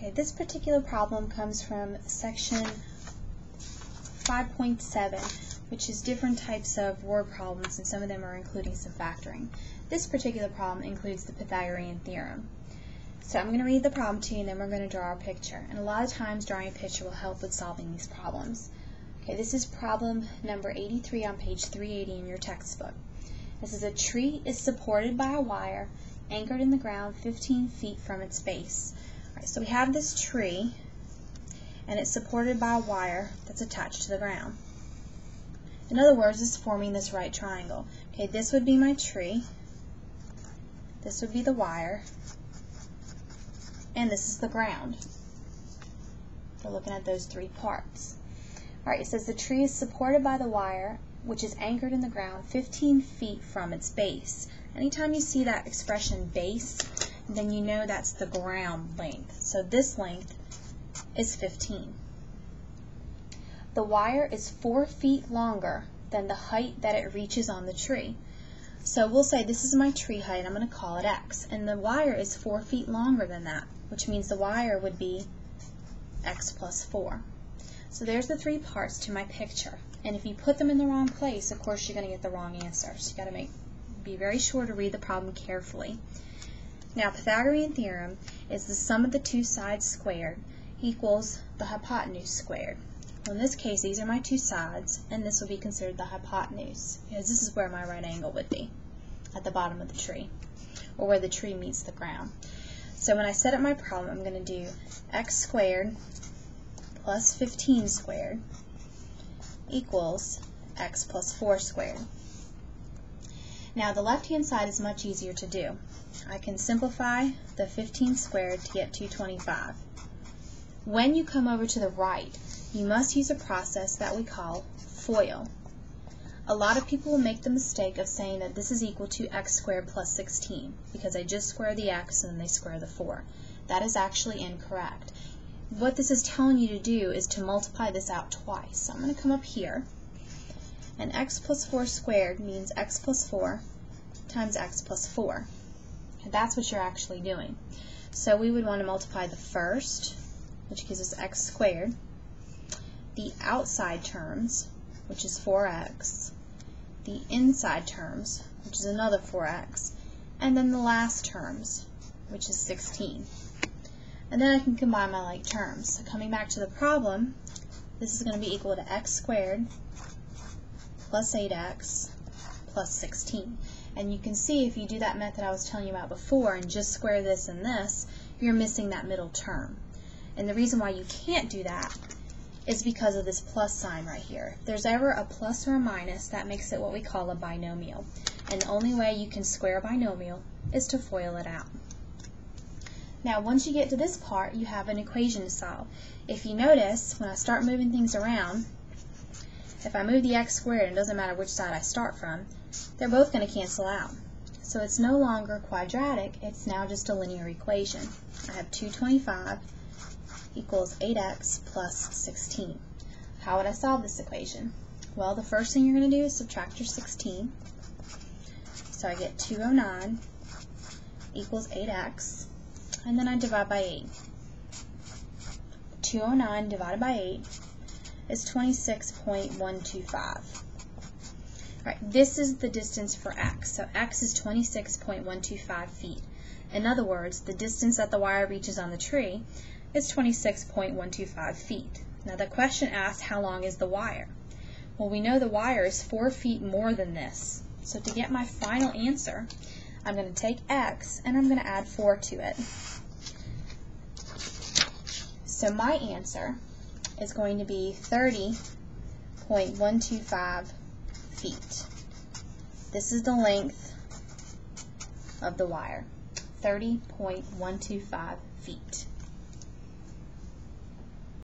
Okay, this particular problem comes from section 5.7, which is different types of word problems, and some of them are including some factoring. This particular problem includes the Pythagorean theorem. So I'm going to read the problem to you, and then we're going to draw our picture. And a lot of times drawing a picture will help with solving these problems. Okay, this is problem number 83 on page 380 in your textbook. This is: a tree is supported by a wire anchored in the ground 15 feet from its base. All right, so we have this tree, and it's supported by a wire that's attached to the ground. In other words, it's forming this right triangle. Okay, this would be my tree, this would be the wire, and this is the ground. We're looking at those three parts. All right, it says the tree is supported by the wire, which is anchored in the ground 15 feet from its base. Anytime you see that expression base, then you know that's the ground length. So this length is 15. The wire is 4 feet longer than the height that it reaches on the tree. So we'll say this is my tree height, I'm going to call it x, and the wire is 4 feet longer than that, which means the wire would be x plus 4. So there's the three parts to my picture. And if you put them in the wrong place, of course you're going to get the wrong answer. So you've got to be very sure to read the problem carefully. Now, Pythagorean theorem is the sum of the two sides squared equals the hypotenuse squared. Well, in this case, these are my two sides, and this will be considered the hypotenuse, because this is where my right angle would be, at the bottom of the tree, or where the tree meets the ground. So when I set up my problem, I'm going to do x squared plus 15 squared equals x plus 4 squared. Now the left-hand side is much easier to do. I can simplify the 15 squared to get 225. When you come over to the right, you must use a process that we call FOIL. A lot of people will make the mistake of saying that this is equal to x squared plus 16 because they just square the x and then they square the 4. That is actually incorrect. What this is telling you to do is to multiply this out twice. So I'm going to come up here, and x plus 4 squared means x plus 4 times x plus 4. And that's what you're actually doing. So we would want to multiply the first, which gives us x squared, the outside terms, which is 4x, the inside terms, which is another 4x, and then the last terms, which is 16. And then I can combine my like terms. So coming back to the problem, this is going to be equal to x squared plus 8x plus 16. And you can see if you do that method I was telling you about before and just square this and this, you're missing that middle term. And the reason why you can't do that is because of this plus sign right here. If there's ever a plus or a minus, that makes it what we call a binomial. And the only way you can square a binomial is to FOIL it out. Now, once you get to this part, you have an equation to solve. If you notice, when I start moving things around, if I move the x squared, it doesn't matter which side I start from, they're both going to cancel out. So it's no longer quadratic, it's now just a linear equation. I have 225 equals 8x plus 16. How would I solve this equation? Well, the first thing you're going to do is subtract your 16. So I get 209 equals 8x. And then I divide by 8. 209 divided by 8 is 26.125. Right, this is the distance for x. So x is 26.125 feet. In other words, the distance that the wire reaches on the tree is 26.125 feet. Now the question asks, how long is the wire? Well, we know the wire is 4 feet more than this. So to get my final answer, I'm going to take x and I'm going to add 4 to it. So my answer is going to be 30.125 feet. This is the length of the wire, 30.125 feet.